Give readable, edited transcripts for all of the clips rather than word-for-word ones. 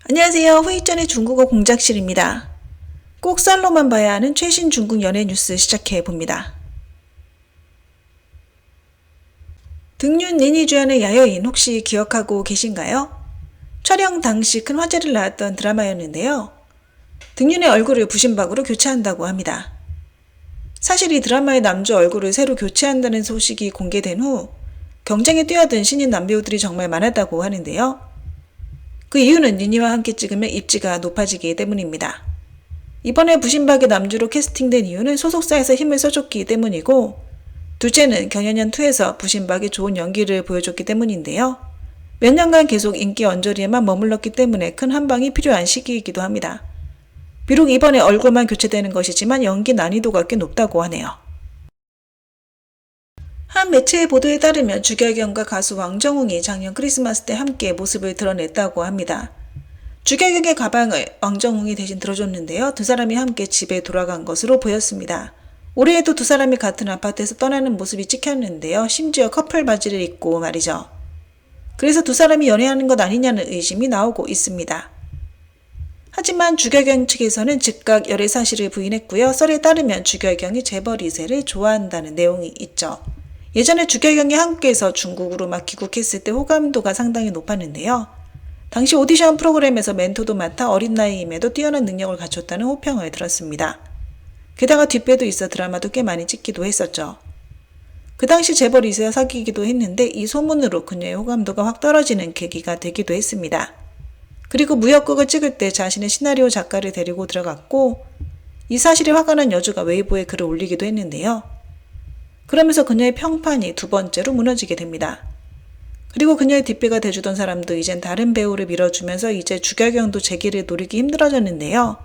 안녕하세요. 후이전의 중국어 공작실입니다. 꼭 썰로만 봐야 하는 최신 중국 연예 뉴스 시작해 봅니다. 등륜 니니 주연의 야여인 혹시 기억하고 계신가요? 촬영 당시 큰 화제를 낳았던 드라마였는데요. 등륜의 얼굴을 부신박으로 교체한다고 합니다. 사실 이 드라마의 남주 얼굴을 새로 교체한다는 소식이 공개된 후 경쟁에 뛰어든 신인 남배우들이 정말 많았다고 하는데요. 그 이유는 니니와 함께 찍으면 입지가 높아지기 때문입니다. 이번에 부신박의 남주로 캐스팅된 이유는 소속사에서 힘을 써줬기 때문이고, 둘째는 경연년2에서 부신박이 좋은 연기를 보여줬기 때문인데요. 몇 년간 계속 인기 언저리에만 머물렀기 때문에 큰 한방이 필요한 시기이기도 합니다. 비록 이번에 얼굴만 교체되는 것이지만 연기 난이도가 꽤 높다고 하네요. 한 매체의 보도에 따르면 주결경과 가수 왕정웅이 작년 크리스마스 때 함께 모습을 드러냈다고 합니다. 주결경의 가방을 왕정웅이 대신 들어줬는데요. 두 사람이 함께 집에 돌아간 것으로 보였습니다. 올해에도 두 사람이 같은 아파트에서 떠나는 모습이 찍혔는데요. 심지어 커플 바지를 입고 말이죠. 그래서 두 사람이 연애하는 것 아니냐는 의심이 나오고 있습니다. 하지만 주결경 측에서는 즉각 열애 사실을 부인했고요. 썰에 따르면 주결경이 재벌 2세를 좋아한다는 내용이 있죠. 예전에 주결경이 한국에서 중국으로 막 귀국했을 때 호감도가 상당히 높았는데요. 당시 오디션 프로그램에서 멘토도 맡아 어린 나이임에도 뛰어난 능력을 갖췄다는 호평을 들었습니다. 게다가 뒷배도 있어 드라마도 꽤 많이 찍기도 했었죠. 그 당시 재벌 2세와 사귀기도 했는데 이 소문으로 그녀의 호감도가 확 떨어지는 계기가 되기도 했습니다. 그리고 무역극을 찍을 때 자신의 시나리오 작가를 데리고 들어갔고, 이 사실에 화가 난 여주가 웨이보에 글을 올리기도 했는데요. 그러면서 그녀의 평판이 두 번째로 무너지게 됩니다. 그리고 그녀의 뒷배가 돼주던 사람도 이젠 다른 배우를 밀어주면서 이제 주결경도 재기를 노리기 힘들어졌는데요.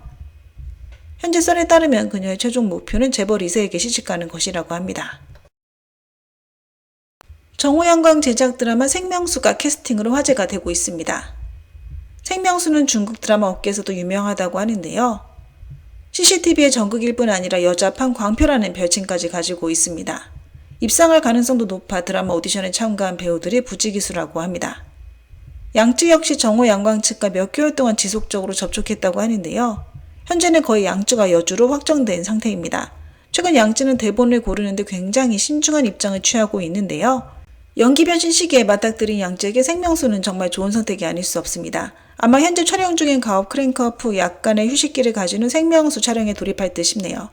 현재 썰에 따르면 그녀의 최종 목표는 재벌 2세에게 시집가는 것이라고 합니다. 정호영광 제작 드라마 생명수가 캐스팅으로 화제가 되고 있습니다. 생명수는 중국 드라마 업계에서도 유명하다고 하는데요. CCTV의 전극일 뿐 아니라 여자판 광표라는 별칭까지 가지고 있습니다. 입상할 가능성도 높아 드라마 오디션에 참가한 배우들이 부지기수라고 합니다. 양측 역시 정호 양광 측과 몇 개월 동안 지속적으로 접촉했다고 하는데요. 현재는 거의 양쯔가 여주로 확정된 상태입니다. 최근 양쯔는 대본을 고르는데 굉장히 신중한 입장을 취하고 있는데요. 연기 변신 시기에 맞닥뜨린 양쯔에게 생명수는 정말 좋은 선택이 아닐 수 없습니다. 아마 현재 촬영 중인 가업 크랭크업 후 약간의 휴식기를 가진 후 생명수 촬영에 돌입할 듯 싶네요.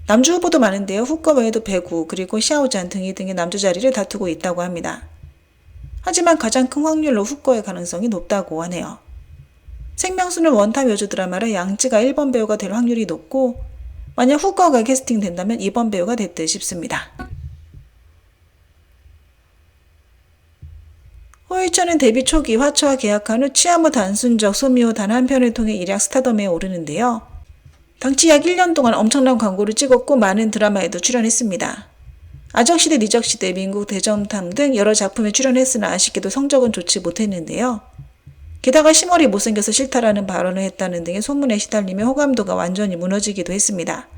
남주 후보도 많은데요. 후꺼 외에도 배구 그리고 샤오잔 등이 등의 남주 자리를 다투고 있다고 합니다. 하지만 가장 큰 확률로 후꺼의 가능성이 높다고 하네요. 생명수는 원탑 여주 드라마라 양쯔가 1번 배우가 될 확률이 높고, 만약 후꺼가 캐스팅된다면 2번 배우가 될 듯 싶습니다. 호이천은 데뷔 초기 화초와 계약한 후 치아무 단순적 소미호 단 한 편을 통해 일약 스타덤에 오르는데요. 당시 약 1년 동안 엄청난 광고를 찍었고 많은 드라마에도 출연했습니다. 아적시대, 니적시대, 민국 대점탐 등 여러 작품에 출연했으나 아쉽게도 성적은 좋지 못했는데요. 게다가 심얼이 못생겨서 싫다라는 발언을 했다는 등의 소문에 시달리며 호감도가 완전히 무너지기도 했습니다.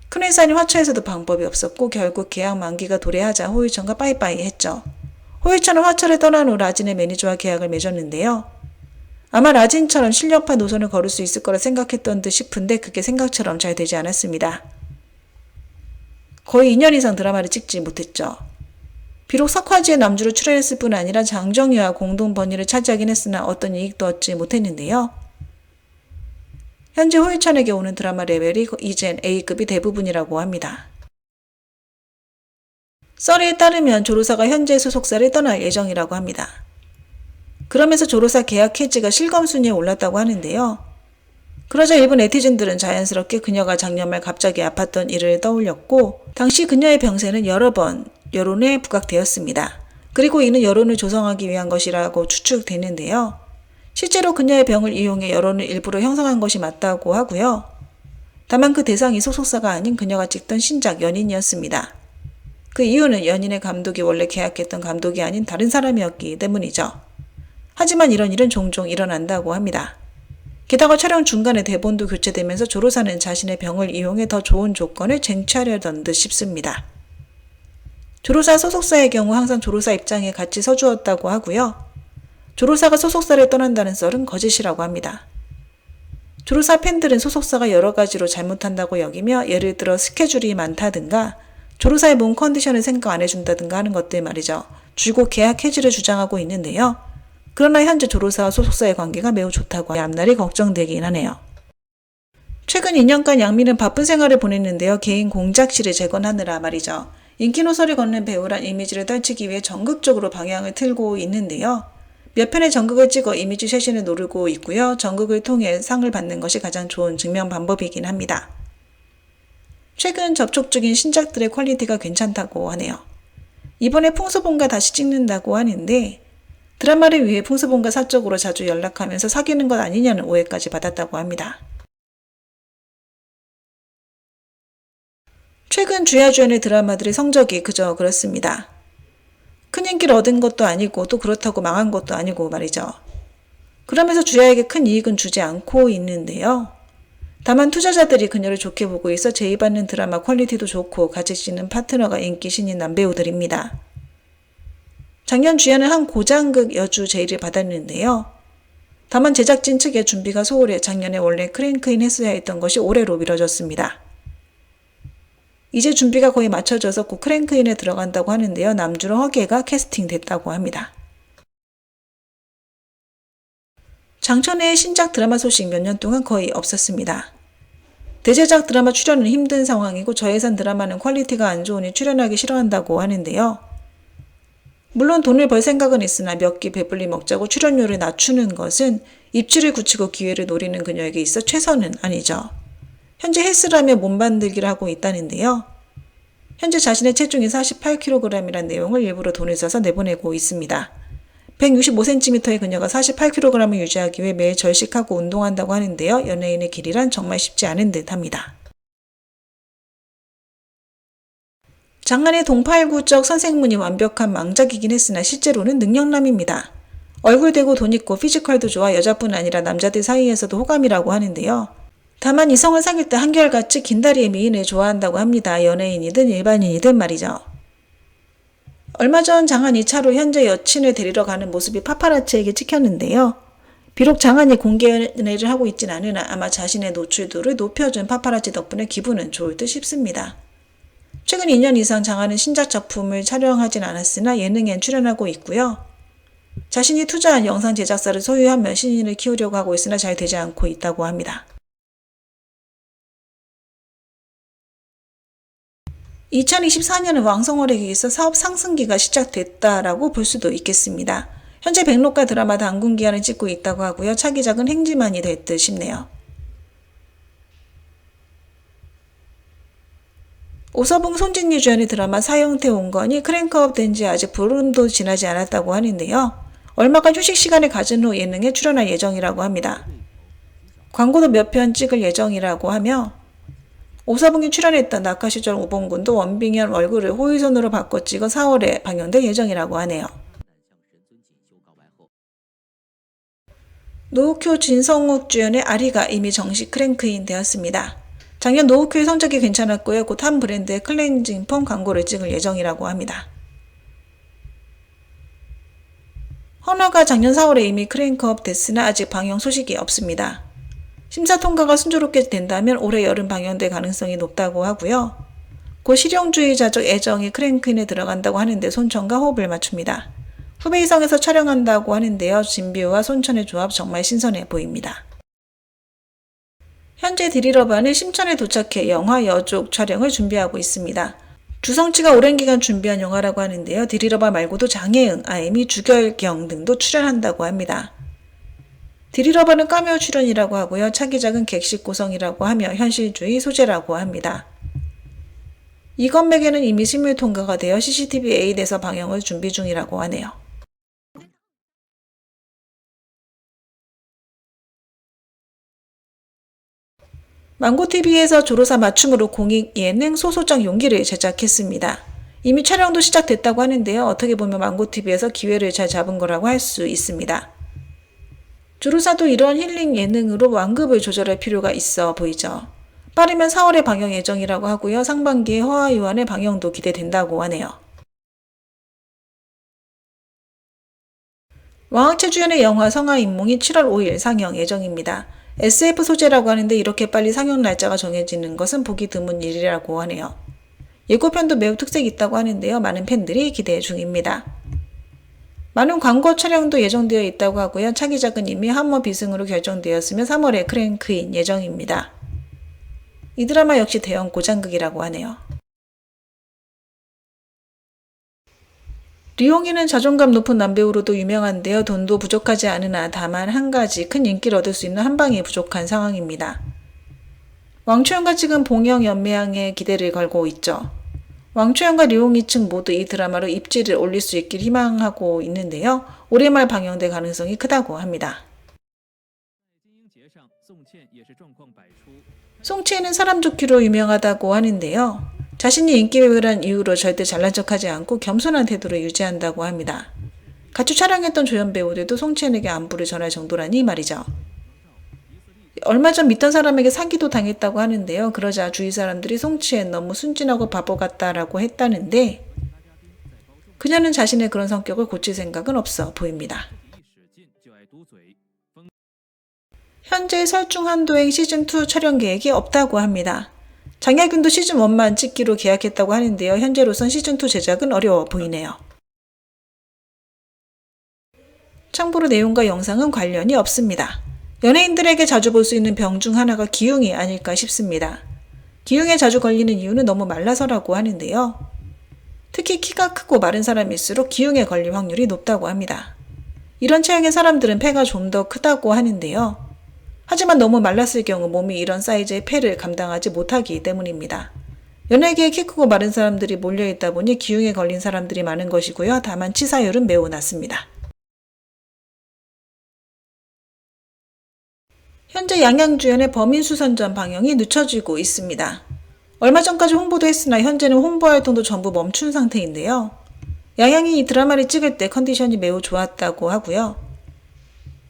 큰 회사인 화초에서도 방법이 없었고 결국 계약 만기가 도래하자 호이천과 빠이빠이 했죠. 호이천은 화초를 떠난 후 라진의 매니저와 계약을 맺었는데요. 아마 라진처럼 실력파 노선을 걸을 수 있을 거라 생각했던 듯 싶은데 그게 생각처럼 잘 되지 않았습니다. 거의 2년 이상 드라마를 찍지 못했죠. 비록 석화지의 남주로 출연했을 뿐 아니라 장정희와 공동 번위를 차지하긴 했으나 어떤 이익도 얻지 못했는데요. 현재 호이천에게 오는 드라마 레벨이 이젠 A급이 대부분이라고 합니다. 썰에 따르면 조로사가 현재 소속사를 떠날 예정이라고 합니다. 그러면서 조로사 계약 해지가 실검 순위에 올랐다고 하는데요. 그러자 일부 네티즌들은 자연스럽게 그녀가 작년 말 갑자기 아팠던 일을 떠올렸고, 당시 그녀의 병세는 여러 번 여론에 부각되었습니다. 그리고 이는 여론을 조성하기 위한 것이라고 추측되는데요. 실제로 그녀의 병을 이용해 여론을 일부러 형성한 것이 맞다고 하고요. 다만 그 대상이 소속사가 아닌 그녀가 찍던 신작 연인이었습니다. 그 이유는 연인의 감독이 원래 계약했던 감독이 아닌 다른 사람이었기 때문이죠. 하지만 이런 일은 종종 일어난다고 합니다. 게다가 촬영 중간에 대본도 교체되면서 조로사는 자신의 병을 이용해 더 좋은 조건을 쟁취하려던 듯 싶습니다. 조로사 소속사의 경우 항상 조로사 입장에 같이 서주었다고 하고요. 조로사가 소속사를 떠난다는 썰은 거짓이라고 합니다. 조로사 팬들은 소속사가 여러 가지로 잘못한다고 여기며 예를 들어 스케줄이 많다든가 조로사의 몸 컨디션을 생각 안 해준다든가 하는 것들 말이죠. 줄곧 계약 해지를 주장하고 있는데요. 그러나 현재 조로사와 소속사의 관계가 매우 좋다고 앞날이 걱정되긴 하네요. 최근 2년간 양미는 바쁜 생활을 보냈는데요. 개인 공작실을 재건하느라 말이죠. 인기 노설을 걷는 배우란 이미지를 떨치기 위해 전극적으로 방향을 틀고 있는데요. 몇 편의 전극을 찍어 이미지 쇄신을 노리고 있고요. 전극을 통해 상을 받는 것이 가장 좋은 증명 방법이긴 합니다. 최근 접촉 중인 신작들의 퀄리티가 괜찮다고 하네요. 이번에 풍수본과 다시 찍는다고 하는데 드라마를 위해 풍수본과 사적으로 자주 연락하면서 사귀는 것 아니냐는 오해까지 받았다고 합니다. 최근 주야 주연의 드라마들의 성적이 그저 그렇습니다. 큰 인기를 얻은 것도 아니고 또 그렇다고 망한 것도 아니고 말이죠. 그러면서 주야에게 큰 이익은 주지 않고 있는데요. 다만 투자자들이 그녀를 좋게 보고 있어 제의받는 드라마 퀄리티도 좋고 같이 찍는 파트너가 인기 신인 남배우들입니다. 작년 주야는 한 고장극 여주 제의를 받았는데요. 다만 제작진 측의 준비가 소홀해 작년에 원래 크랭크인 했어야 했던 것이 올해로 미뤄졌습니다. 이제 준비가 거의 맞춰져서 곧 크랭크인에 들어간다고 하는데요. 남주로 허계가 캐스팅됐다고 합니다. 장천혜의 신작 드라마 소식 몇 년 동안 거의 없었습니다. 대제작 드라마 출연은 힘든 상황이고 저예산 드라마는 퀄리티가 안 좋으니 출연하기 싫어한다고 하는데요. 물론 돈을 벌 생각은 있으나 몇 끼 배불리 먹자고 출연료를 낮추는 것은 입지를 굳히고 기회를 노리는 그녀에게 있어 최선은 아니죠. 현재 헬스라며 몸 만들기를 하고 있다는데요. 현재 자신의 체중이 48kg이라는 내용을 일부러 돈을 써서 내보내고 있습니다. 165cm의 그녀가 48kg을 유지하기 위해 매일 절식하고 운동한다고 하는데요. 연예인의 길이란 정말 쉽지 않은 듯 합니다. 장안의 동파일구적 선생문이 완벽한 망작이긴 했으나 실제로는 능력남입니다. 얼굴 대고 돈 있고 피지컬도 좋아 여자뿐 아니라 남자들 사이에서도 호감이라고 하는데요. 다만 이성을 사귈 때 한결같이 긴다리의 미인을 좋아한다고 합니다. 연예인이든 일반인이든 말이죠. 얼마 전 장안 2차로 현재 여친을 데리러 가는 모습이 파파라치에게 찍혔는데요. 비록 장안이 공개를 하고 있진 않으나 아마 자신의 노출도를 높여준 파파라치 덕분에 기분은 좋을 듯 싶습니다. 최근 2년 이상 장안은 신작 작품을 촬영하진 않았으나 예능엔 출연하고 있고요. 자신이 투자한 영상 제작사를 소유하며 신인을 키우려고 하고 있으나 잘 되지 않고 있다고 합니다. 2024년은 왕성월에게 있어 사업 상승기가 시작됐다라고 볼 수도 있겠습니다. 현재 백록가 드라마 당군기한을 찍고 있다고 하고요. 차기작은 행지만이 될 듯 싶네요. 오서붕 손진유 주연의 드라마 사형태 온건이 크랭크업 된 지 아직 보름도 지나지 않았다고 하는데요. 얼마간 휴식 시간을 가진 후 예능에 출연할 예정이라고 합니다. 광고도 몇 편 찍을 예정이라고 하며 오서붕이 출연했던 낙하시절 오봉군도 원빙현 얼굴을 호위손으로 바꿔 찍어 4월에 방영될 예정이라고 하네요. 노우쿄 진성욱 주연의 아리가 이미 정식 크랭크인 되었습니다. 작년 노우쿄의 성적이 괜찮았고요. 곧 한 브랜드의 클렌징 폼 광고를 찍을 예정이라고 합니다. 헌어가 작년 4월에 이미 크랭크업 됐으나 아직 방영 소식이 없습니다. 심사 통과가 순조롭게 된다면 올해 여름 방영될 가능성이 높다고 하고요. 곧 실용주의자적 애정이 크랭크인에 들어간다고 하는데 손천과 호흡을 맞춥니다. 후베이성에서 촬영한다고 하는데요. 진비우와 손천의 조합 정말 신선해 보입니다. 현재 디리러바는 심천에 도착해 영화 여족 촬영을 준비하고 있습니다. 주성치가 오랜 기간 준비한 영화라고 하는데요. 디리러바 말고도 장혜응, 아이미, 주결경 등도 출연한다고 합니다. 디리러바는 카메오 출연이라고 하고요. 차기작은 객식 구성이라고 하며 현실주의 소재라고 합니다. 이건맥에는 이미 실물 통과가 되어 CCTV 8에서 방영을 준비 중이라고 하네요. 망고TV에서 조로사 맞춤으로 공익 예능 소소장 용기를 제작했습니다. 이미 촬영도 시작됐다고 하는데요. 어떻게 보면 망고TV에서 기회를 잘 잡은 거라고 할 수 있습니다. 조로사도 이런 힐링 예능으로 완급을 조절할 필요가 있어 보이죠. 빠르면 4월에 방영 예정이라고 하고요. 상반기에 허화유한의 방영도 기대된다고 하네요. 왕학채 주연의 영화 성화인몽이 7월 5일 상영 예정입니다. SF 소재라고 하는데 이렇게 빨리 상영 날짜가 정해지는 것은 보기 드문 일이라고 하네요. 예고편도 매우 특색이 있다고 하는데요. 많은 팬들이 기대 중입니다. 많은 광고 촬영도 예정되어 있다고 하고요. 차기작은 이미 한머 비승으로 결정되었으며 3월에 크랭크인 예정입니다. 이 드라마 역시 대형 고장극이라고 하네요. 리옹이는 자존감 높은 남배우로도 유명한데요. 돈도 부족하지 않으나 다만 한 가지 큰 인기를 얻을 수 있는 한 방이 부족한 상황입니다. 왕초연과 지금 봉영 연매양에 기대를 걸고 있죠. 왕초연과 리옹이 측 모두 이 드라마로 입지를 올릴 수 있길 희망하고 있는데요. 올해 말 방영될 가능성이 크다고 합니다. 송치에는 사람 좋기로 유명하다고 하는데요. 자신이 인기배우란 이유로 절대 잘난 척하지 않고 겸손한 태도를 유지한다고 합니다. 같이 촬영했던 조연 배우들도 송치엔에게 안부를 전할 정도라니 말이죠. 얼마 전 믿던 사람에게 사기도 당했다고 하는데요. 그러자 주위 사람들이 송치엔 너무 순진하고 바보 같다라고 했다는데 그녀는 자신의 그런 성격을 고칠 생각은 없어 보입니다. 현재 설중한도행 시즌2 촬영 계획이 없다고 합니다. 장혁윤도 시즌1만 찍기로 계약했다고 하는데요. 현재로선 시즌2 제작은 어려워 보이네요. 참고로 내용과 영상은 관련이 없습니다. 연예인들에게 자주 볼 수 있는 병 중 하나가 기흉이 아닐까 싶습니다. 기흉에 자주 걸리는 이유는 너무 말라서라고 하는데요. 특히 키가 크고 마른 사람일수록 기흉에 걸릴 확률이 높다고 합니다. 이런 체형의 사람들은 폐가 좀 더 크다고 하는데요. 하지만 너무 말랐을 경우 몸이 이런 사이즈의 폐를 감당하지 못하기 때문입니다. 연예계에 키 크고 마른 사람들이 몰려있다 보니 기흉에 걸린 사람들이 많은 것이고요. 다만 치사율은 매우 낮습니다. 현재 양양주연의 범인수선전 방영이 늦춰지고 있습니다. 얼마 전까지 홍보도 했으나 현재는 홍보 활동도 전부 멈춘 상태인데요. 양양이 이 드라마를 찍을 때 컨디션이 매우 좋았다고 하고요.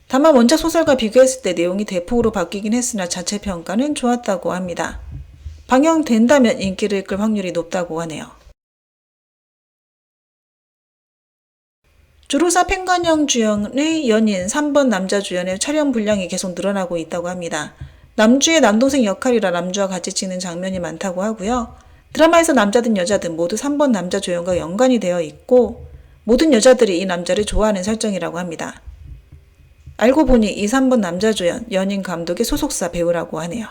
다만 원작 소설과 비교했을 때 내용이 대폭으로 바뀌긴 했으나 자체 평가는 좋았다고 합니다. 방영된다면 인기를 끌 확률이 높다고 하네요. 주로사 팽관영 주연의 연인 3번 남자 주연의 촬영 분량이 계속 늘어나고 있다고 합니다. 남주의 남동생 역할이라 남주와 같이 찍는 장면이 많다고 하고요. 드라마에서 남자든 여자든 모두 3번 남자 조연과 연관이 되어 있고 모든 여자들이 이 남자를 좋아하는 설정이라고 합니다. 알고 보니 이 3번 남자 조연, 연인 감독의 소속사 배우라고 하네요.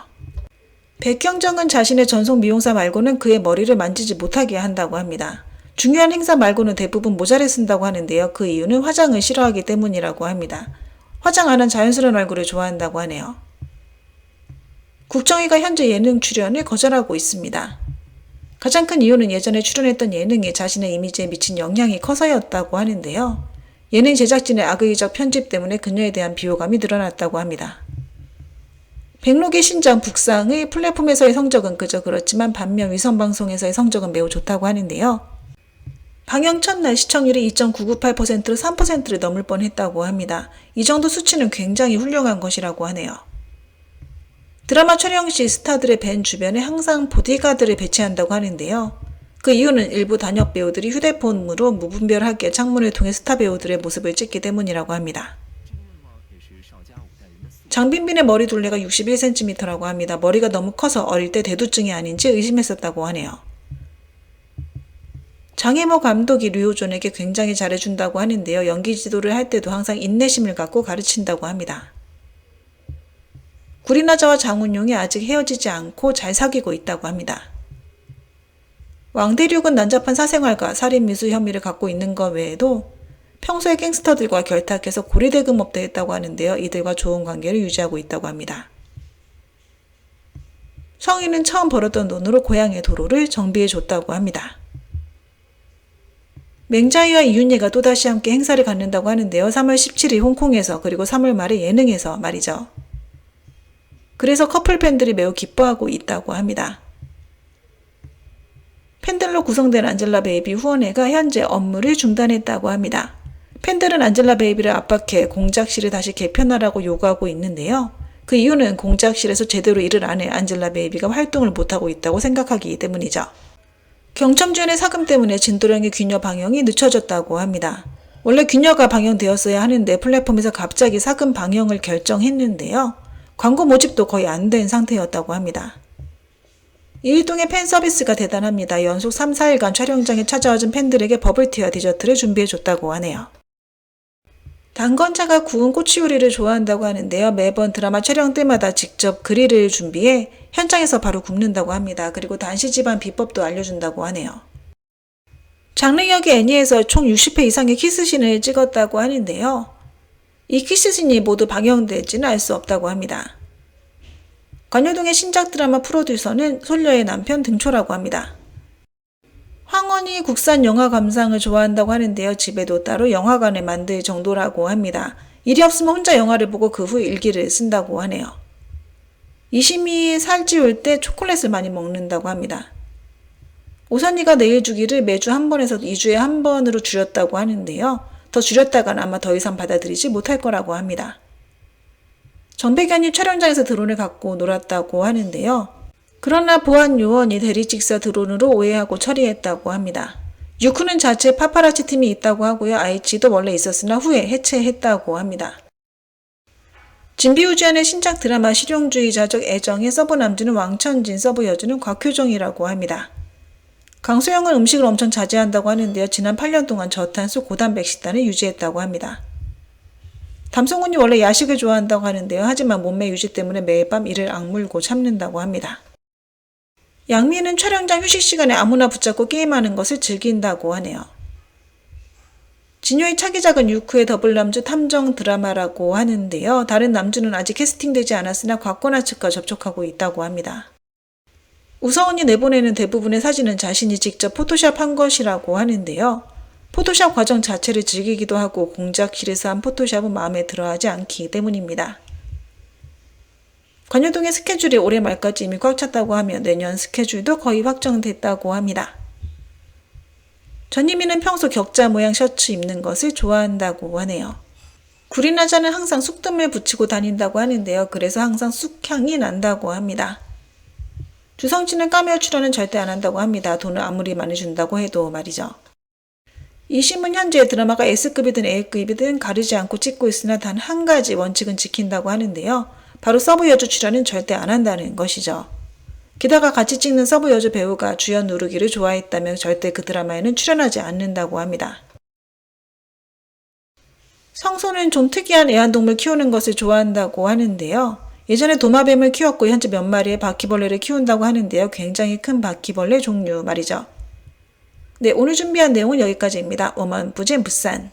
백경정은 자신의 전속 미용사 말고는 그의 머리를 만지지 못하게 한다고 합니다. 중요한 행사 말고는 대부분 모자를 쓴다고 하는데요. 그 이유는 화장을 싫어하기 때문이라고 합니다. 화장 안 한 자연스러운 얼굴을 좋아한다고 하네요. 국정희가 현재 예능 출연을 거절하고 있습니다. 가장 큰 이유는 예전에 출연했던 예능이 자신의 이미지에 미친 영향이 커서였다고 하는데요. 예능 제작진의 악의적 편집 때문에 그녀에 대한 비호감이 늘어났다고 합니다. 백록의 신장 북상의 플랫폼에서의 성적은 그저 그렇지만 반면 위성방송에서의 성적은 매우 좋다고 하는데요. 방영 첫날 시청률이 2.998%로 3%를 넘을 뻔했다고 합니다. 이 정도 수치는 굉장히 훌륭한 것이라고 하네요. 드라마 촬영 시 스타들의 밴 주변에 항상 보디가드를 배치한다고 하는데요. 그 이유는 일부 단역 배우들이 휴대폰으로 무분별하게 창문을 통해 스타 배우들의 모습을 찍기 때문이라고 합니다. 장빈빈의 머리 둘레가 61cm라고 합니다. 머리가 너무 커서 어릴 때 대두증이 아닌지 의심했었다고 하네요. 장혜모 감독이 류호존에게 굉장히 잘해준다고 하는데요. 연기 지도를 할 때도 항상 인내심을 갖고 가르친다고 합니다. 구리나자와 장훈용이 아직 헤어지지 않고 잘 사귀고 있다고 합니다. 왕대륙은 난잡한 사생활과 살인미수 혐의를 갖고 있는 것 외에도 평소에 갱스터들과 결탁해서 고리대금업도 했다고 하는데요. 이들과 좋은 관계를 유지하고 있다고 합니다. 성인은 처음 벌었던 돈으로 고향의 도로를 정비해줬다고 합니다. 맹자이와 이윤예가 또다시 함께 행사를 갖는다고 하는데요. 3월 17일 홍콩에서 그리고 3월 말에 예능에서 말이죠. 그래서 커플 팬들이 매우 기뻐하고 있다고 합니다. 팬들로 구성된 안젤라 베이비 후원회가 현재 업무를 중단했다고 합니다. 팬들은 안젤라 베이비를 압박해 공작실을 다시 개편하라고 요구하고 있는데요. 그 이유는 공작실에서 제대로 일을 안 해 안젤라 베이비가 활동을 못하고 있다고 생각하기 때문이죠. 경첨주연의 사금 때문에 진도령의 귀녀 방영이 늦춰졌다고 합니다. 원래 귀녀가 방영되었어야 하는데 플랫폼에서 갑자기 사금 방영을 결정했는데요. 광고 모집도 거의 안 된 상태였다고 합니다. 이일동의 팬 서비스가 대단합니다. 연속 3, 4일간 촬영장에 찾아와준 팬들에게 버블티와 디저트를 준비해줬다고 하네요. 당건자가 구운 꼬치 요리를 좋아한다고 하는데요. 매번 드라마 촬영 때마다 직접 그릴을 준비해 현장에서 바로 굽는다고 합니다. 그리고 단시 집안 비법도 알려준다고 하네요. 장르 역의 애니에서 총 60회 이상의 키스신을 찍었다고 하는데요. 이 키스신이 모두 방영될지는 알 수 없다고 합니다. 관여동의 신작 드라마 프로듀서는 솔녀의 남편 등초라고 합니다. 황원이 국산 영화 감상을 좋아한다고 하는데요. 집에도 따로 영화관을 만들 정도라고 합니다. 일이 없으면 혼자 영화를 보고 그 후 일기를 쓴다고 하네요. 이심이 살찌울 때 초콜릿을 많이 먹는다고 합니다. 오선이가 내일 주기를 매주 한 번에서 2주에 한 번으로 줄였다고 하는데요. 더 줄였다간 아마 더 이상 받아들이지 못할 거라고 합니다. 정백현이 촬영장에서 드론을 갖고 놀았다고 하는데요. 그러나 보안 요원이 대리직사 드론으로 오해하고 처리했다고 합니다. 유쿠는 자체 파파라치 팀이 있다고 하고요. 아이치도 원래 있었으나 후에 해체했다고 합니다. 진비우주연의 신작 드라마 실용주의자적 애정의 서브 남주는 왕천진, 서브 여주는 곽효정이라고 합니다. 강소영은 음식을 엄청 자제한다고 하는데요. 지난 8년 동안 저탄수 고단백 식단을 유지했다고 합니다. 담성훈이 원래 야식을 좋아한다고 하는데요. 하지만 몸매 유지 때문에 매일 밤 이를 악물고 참는다고 합니다. 양미는 촬영장 휴식 시간에 아무나 붙잡고 게임하는 것을 즐긴다고 하네요. 진효의 차기작은 유쿠의 더블남주 탐정 드라마라고 하는데요. 다른 남주는 아직 캐스팅되지 않았으나 곽건아 측과 접촉하고 있다고 합니다. 우서훈이 내보내는 대부분의 사진은 자신이 직접 포토샵한 것이라고 하는데요. 포토샵 과정 자체를 즐기기도 하고 공작실에서 한 포토샵은 마음에 들어하지 않기 때문입니다. 관여동의 스케줄이 올해 말까지 이미 꽉 찼다고 하며 내년 스케줄도 거의 확정됐다고 합니다. 전유미는 평소 격자 모양 셔츠 입는 것을 좋아한다고 하네요. 구리나자는 항상 쑥뜸을 붙이고 다닌다고 하는데요. 그래서 항상 쑥향이 난다고 합니다. 주성치는 카메오 출연은 절대 안 한다고 합니다. 돈을 아무리 많이 준다고 해도 말이죠. 이심은 현재 드라마가 S급이든 A급이든 가리지 않고 찍고 있으나 단 한 가지 원칙은 지킨다고 하는데요. 바로 서브 여주 출연은 절대 안 한다는 것이죠. 게다가 같이 찍는 서브 여주 배우가 주연 누르기를 좋아했다면 절대 그 드라마에는 출연하지 않는다고 합니다. 성소는 좀 특이한 애완동물 키우는 것을 좋아한다고 하는데요. 예전에 도마뱀을 키웠고 현재 몇 마리의 바퀴벌레를 키운다고 하는데요. 굉장히 큰 바퀴벌레 종류 말이죠. 네, 오늘 준비한 내용은 여기까지입니다. 워먼 부젠 부산.